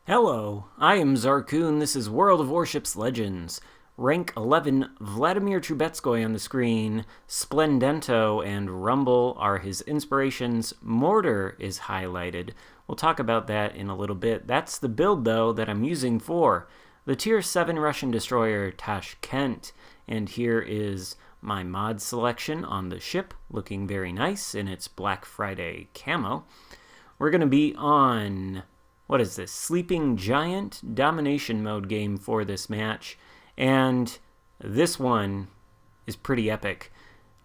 Hello, I am Xarkun. This is World of Warships Legends. Rank 11 Vladimir Trubetskoy on the screen. Splendento and Rumble are his inspirations. Mortar is highlighted. We'll talk about that in a little bit. That's the build, though, that I'm using for the Tier 7 Russian destroyer Tashkent. And here is my mod selection on the ship, looking very nice in its Black Friday camo. We're going to be on... what is this? Sleeping Giant domination mode game for this match. And this one is pretty epic.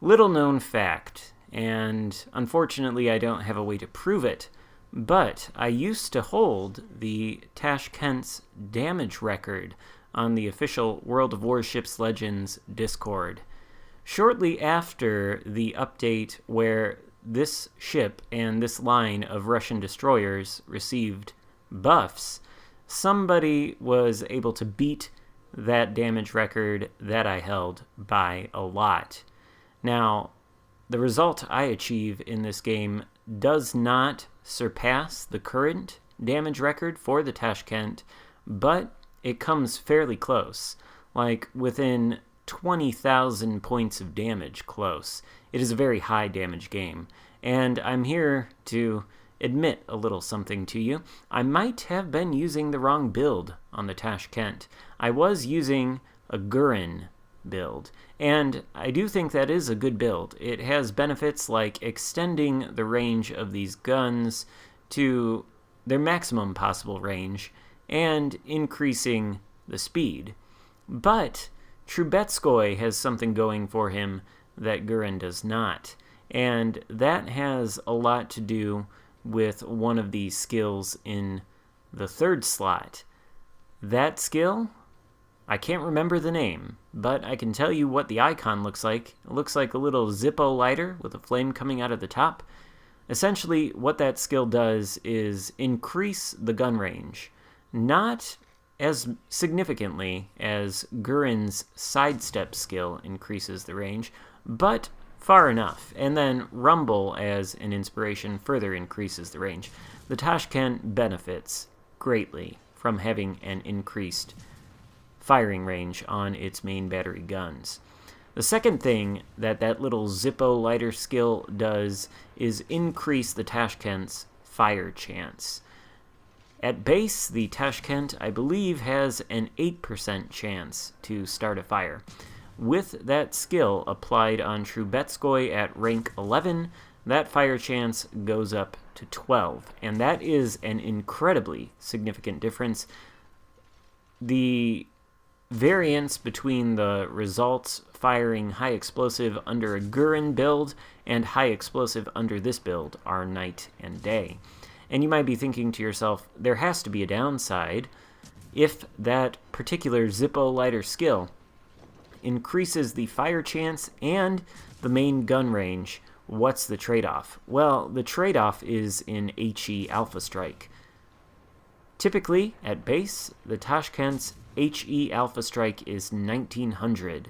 Little known fact, and unfortunately I don't have a way to prove it, but I used to hold the Tashkent's damage record on the official World of Warships Legends Discord. Shortly after the update where this ship and this line of Russian destroyers received buffs, somebody was able to beat that damage record that I held by a lot. Now, the result I achieve in this game does not surpass the current damage record for the Tashkent, but it comes fairly close, like within 20,000 points of damage close. It is a very high damage game, and I'm here to admit a little something to you. I might have been using the wrong build on the Tashkent. I was using a Xarkun build, and I do think that is a good build. It has benefits like extending the range of these guns to their maximum possible range and increasing the speed. But Trubetskoy has something going for him that Xarkun does not, and that has a lot to do with one of these skills in the third slot. That skill, I can't remember the name, but I can tell you what the icon looks like. It looks like a little Zippo lighter with a flame coming out of the top. Essentially, what that skill does is increase the gun range. Not as significantly as Xarkun's sidestep skill increases the range, but far enough, and then Rumble as an inspiration further increases the range. The Tashkent benefits greatly from having an increased firing range on its main battery guns. The second thing that little Zippo lighter skill does is increase the Tashkent's fire chance. At base, the Tashkent, I believe, has an 8% chance to start a fire. With that skill applied on Trubetskoy at rank 11, that fire chance goes up to 12, and that is an incredibly significant difference. The variance between the results firing high explosive under a Xarkun build and high explosive under this build are night and day. And you might be thinking to yourself, there has to be a downside. If that particular Zippo lighter skill increases the fire chance and the main gun range, what's the trade-off? Well, the trade-off is in HE Alpha Strike. Typically, at base, the Tashkent's HE Alpha Strike is 1900.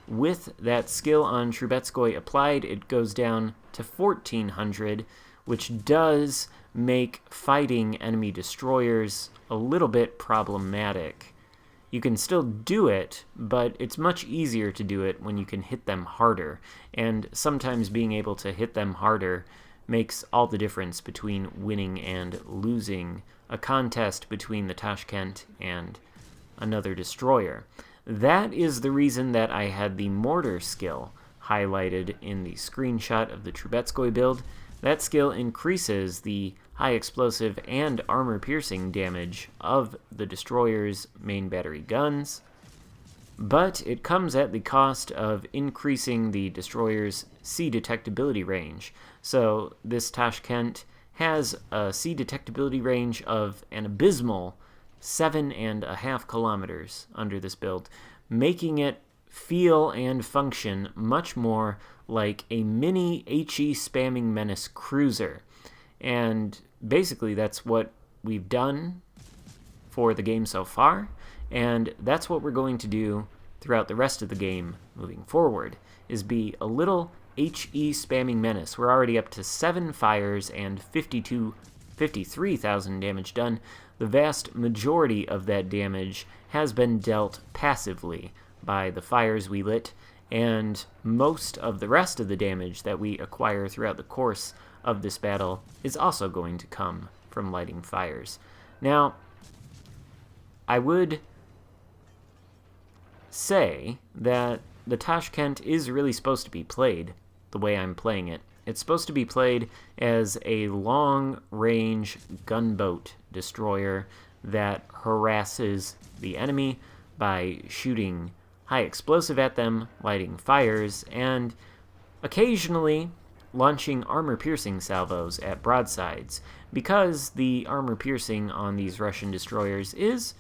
With that skill on Trubetskoy applied, it goes down to 1400, which does make fighting enemy destroyers a little bit problematic. You can still do it, but it's much easier to do it when you can hit them harder, and sometimes being able to hit them harder makes all the difference between winning and losing a contest between the Tashkent and another destroyer. That is the reason that I had the mortar skill highlighted in the screenshot of the Trubetskoy build. That skill increases the high explosive and armor-piercing damage of the destroyer's main battery guns, but it comes at the cost of increasing the destroyer's sea detectability range. So this Tashkent has a sea detectability range of an abysmal 7.5 kilometers under this build, making it feel and function much more like a mini HE spamming menace cruiser. And basically that's what we've done for the game so far, and that's what we're going to do throughout the rest of the game moving forward, is be a little HE spamming menace. We're already up to 7 fires and 53,000 damage done. the vast majority of that damage has been dealt passively by the fires we lit, and most of the rest of the damage that we acquire throughout the course of this battle is also going to come from lighting fires. Now, I would say that the Tashkent is really supposed to be played the way I'm playing it. It's supposed to be played as a long-range gunboat destroyer that harasses the enemy by shooting high explosive at them, lighting fires, and occasionally launching armor-piercing salvos at broadsides, because the armor-piercing on these Russian destroyers is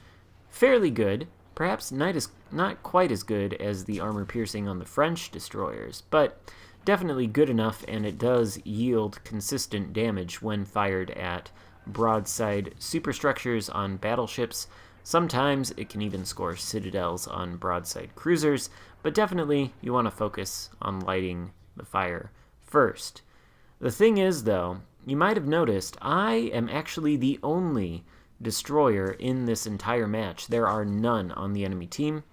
fairly good, perhaps not quite as good as the armor-piercing on the French destroyers, but definitely good enough, and it does yield consistent damage when fired at broadside superstructures on battleships. Sometimes it can even score citadels on broadside cruisers, but definitely you want to focus on lighting the fire first. The thing is, though, you might have noticed I am actually the only destroyer in this entire match. There are none on the enemy team,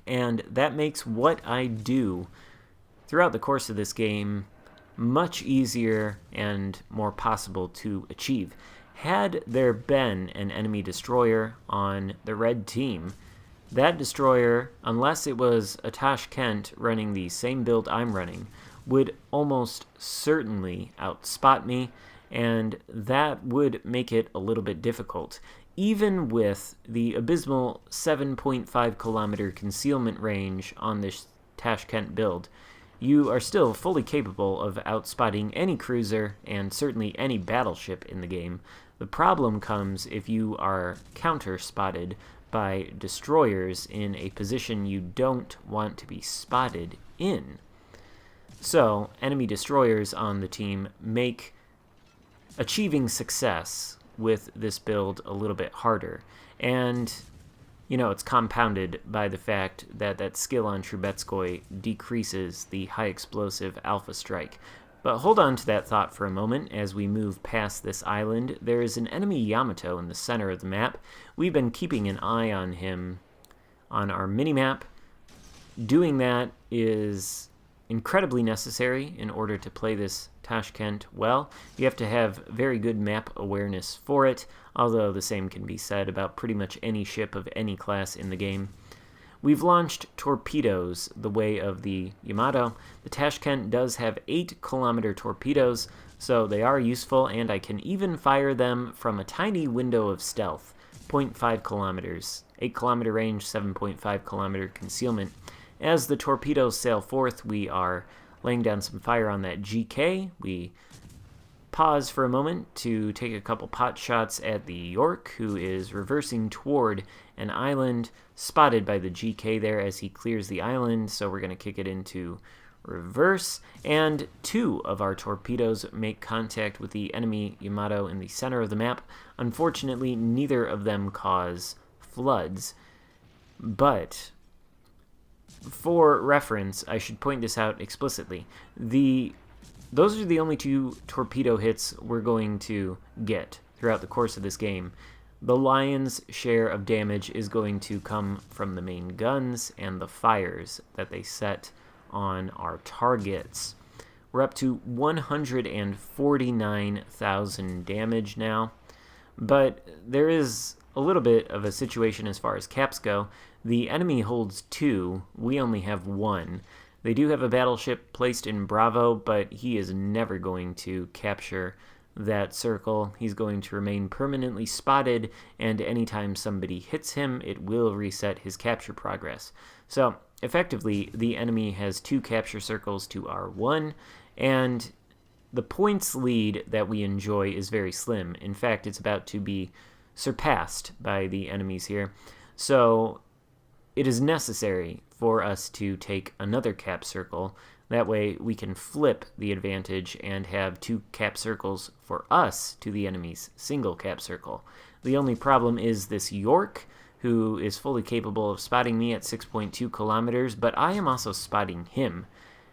and that makes what I do throughout the course of this game much easier and more possible to achieve. Had there been an enemy destroyer on the red team, that destroyer, unless it was a Tashkent running the same build I'm running, would almost certainly outspot me, and that would make it a little bit difficult. Even with the abysmal 7.5 kilometer concealment range on this Tashkent build, you are still fully capable of outspotting any cruiser and certainly any battleship in the game. The problem comes if you are counter-spotted by destroyers in a position you don't want to be spotted in. So, enemy destroyers on the team make achieving success with this build a little bit harder. And, you know, it's compounded by the fact that that skill on Trubetskoy decreases the high explosive Alpha Strike. But hold on to that thought for a moment as we move past this island. There is an enemy Yamato in the center of the map. We've been keeping an eye on him on our minimap. Doing that is incredibly necessary in order to play this Tashkent well. You have to have very good map awareness for it, although the same can be said about pretty much any ship of any class in the game. We've launched torpedoes the way of the Yamato. The Tashkent does have 8-kilometer torpedoes, so they are useful, and I can even fire them from a tiny window of stealth, 0.5 kilometers, 8-kilometer range, 7.5 kilometer concealment. As the torpedoes sail forth, we are laying down some fire on that GK. We pause for a moment to take a couple pot shots at the York, who is reversing toward an island, spotted by the GK there as he clears the island, so we're going to kick it into reverse, and 2 of our torpedoes make contact with the enemy Yamato in the center of the map. Unfortunately, neither of them cause floods, but for reference, I should point this out explicitly. Those are the only 2 torpedo hits we're going to get throughout the course of this game. The lion's share of damage is going to come from the main guns and the fires that they set on our targets. We're up to 149,000 damage now, but there is a little bit of a situation as far as caps go. The enemy holds 2, we only have 1. They do have a battleship placed in Bravo, but he is never going to capture that circle. He's going to remain permanently spotted, and anytime somebody hits him, it will reset his capture progress. So, effectively, the enemy has 2 capture circles to our 1, and the points lead that we enjoy is very slim. In fact, it's about to be surpassed by the enemies here. So, it is necessary for us to take another cap circle. That way we can flip the advantage and have 2 cap circles for us to the enemy's single cap circle. The only problem is this York, who is fully capable of spotting me at 6.2 kilometers, but I am also spotting him,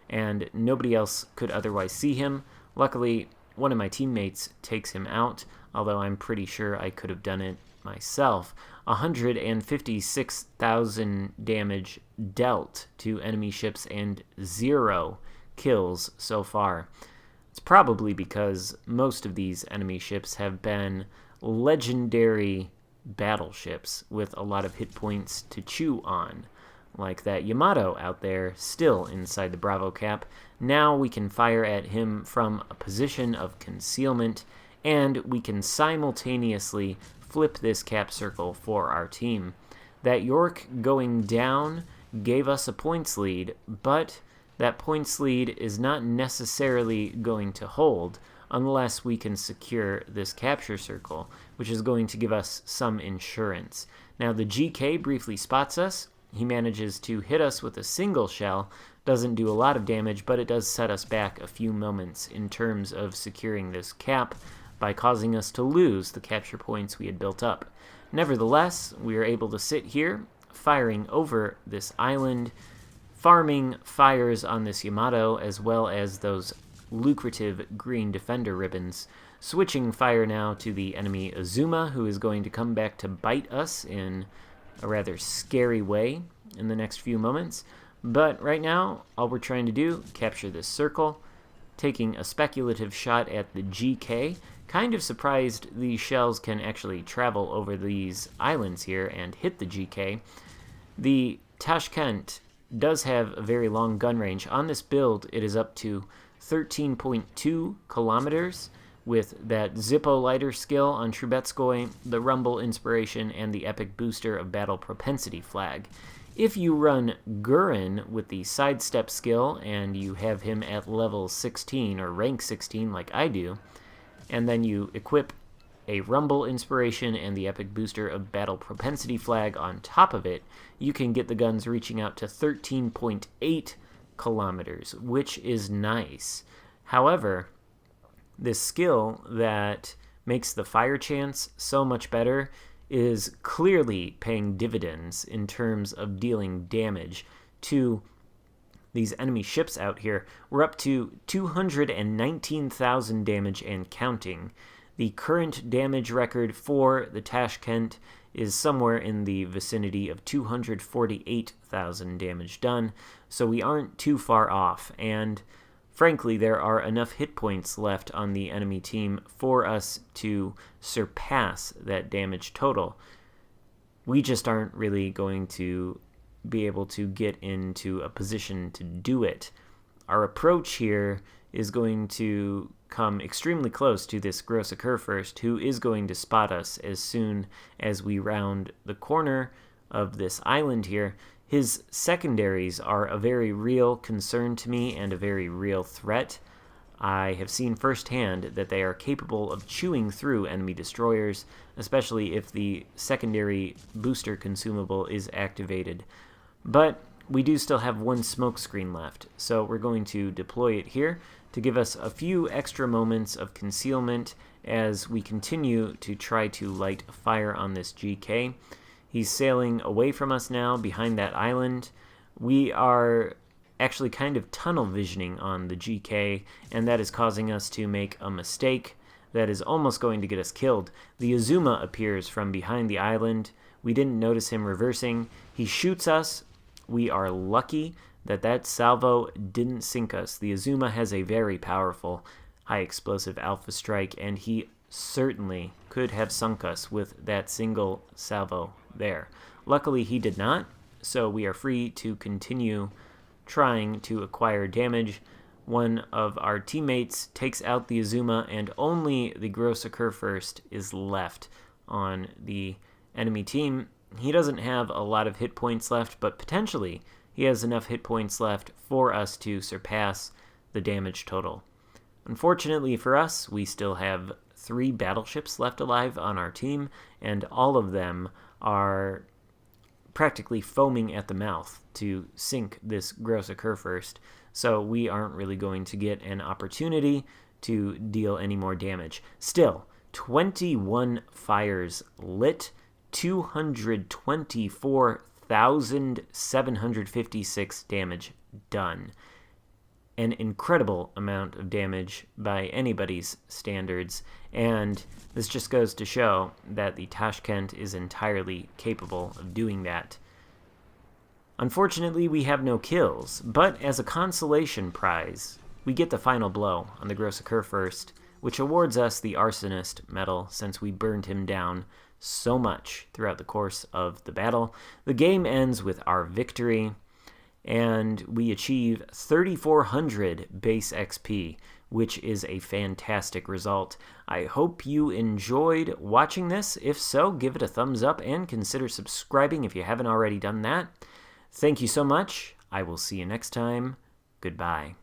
and nobody else could otherwise see him. Luckily, one of my teammates takes him out, although I'm pretty sure I could have done it myself. 156,000 damage dealt to enemy ships and 0 kills so far. It's probably because most of these enemy ships have been legendary battleships with a lot of hit points to chew on, like that Yamato out there still inside the Bravo cap. Now we can fire at him from a position of concealment, and we can simultaneously flip this cap circle for our team. That York going down gave us a points lead, but that points lead is not necessarily going to hold unless we can secure this capture circle, which is going to give us some insurance. Now the GK briefly spots us. He manages to hit us with a single shell. Doesn't do a lot of damage, but it does set us back a few moments in terms of securing this cap by causing us to lose the capture points we had built up. Nevertheless, we are able to sit here, firing over this island, farming fires on this Yamato, as well as those lucrative green defender ribbons. Switching fire now to the enemy Azuma, who is going to come back to bite us in a rather scary way in the next few moments. But right now, all we're trying to do, capture this circle, taking a speculative shot at the GK. Kind of surprised these shells can actually travel over these islands here and hit the GK. The Tashkent does have a very long gun range. On this build, it is up to 13.2 kilometers with that Zippo lighter skill on Trubetskoy, the Rumble inspiration, and the epic booster of battle propensity flag. If you run Xarkun with the sidestep skill and you have him at level 16 or rank 16 like I do, and then you equip a Rumble inspiration and the epic booster of battle propensity flag on top of it, you can get the guns reaching out to 13.8 kilometers, which is nice. However, this skill that makes the fire chance so much better is clearly paying dividends in terms of dealing damage to these enemy ships out here. We're up to 219,000 damage and counting. The current damage record for the Tashkent is somewhere in the vicinity of 248,000 damage done, so we aren't too far off, and frankly, there are enough hit points left on the enemy team for us to surpass that damage total. We just aren't really going to be able to get into a position to do it. Our approach here is going to come extremely close to this Grosse Kurfürst, who is going to spot us as soon as we round the corner of this island here. His secondaries are a very real concern to me and a very real threat. I have seen firsthand that they are capable of chewing through enemy destroyers, especially if the secondary booster consumable is activated. But we do still have one smoke screen left, so we're going to deploy it here to give us a few extra moments of concealment as we continue to try to light a fire on this GK. He's sailing away from us now behind that island. We are actually kind of tunnel visioning on the GK, and that is causing us to make a mistake that is almost going to get us killed. The Azuma appears from behind the island. We didn't notice him reversing. He shoots us. We are lucky that that salvo didn't sink us. The Azuma has a very powerful high explosive alpha strike, and he certainly could have sunk us with that single salvo there. Luckily, he did not, so we are free to continue trying to acquire damage. One of our teammates takes out the Azuma, and only the Grosse Kurfürst is left on the enemy team. He doesn't have a lot of hit points left, but potentially he has enough hit points left for us to surpass the damage total. Unfortunately for us, we still have 3 battleships left alive on our team, and all of them are practically foaming at the mouth to sink this Grosse Kurfürst, so we aren't really going to get an opportunity to deal any more damage. Still, 21 fires lit, 224,756 damage done. an incredible amount of damage by anybody's standards, and this just goes to show that the Tashkent is entirely capable of doing that. Unfortunately, we have no kills, but as a consolation prize, we get the final blow on the Xarkun first, which awards us the Arsonist medal since we burned him down so much throughout the course of the battle. The game ends with our victory, and we achieve 3,400 base XP, which is a fantastic result. I hope you enjoyed watching this. If so, give it a thumbs up and consider subscribing if you haven't already done that. Thank you so much. I will see you next time. Goodbye.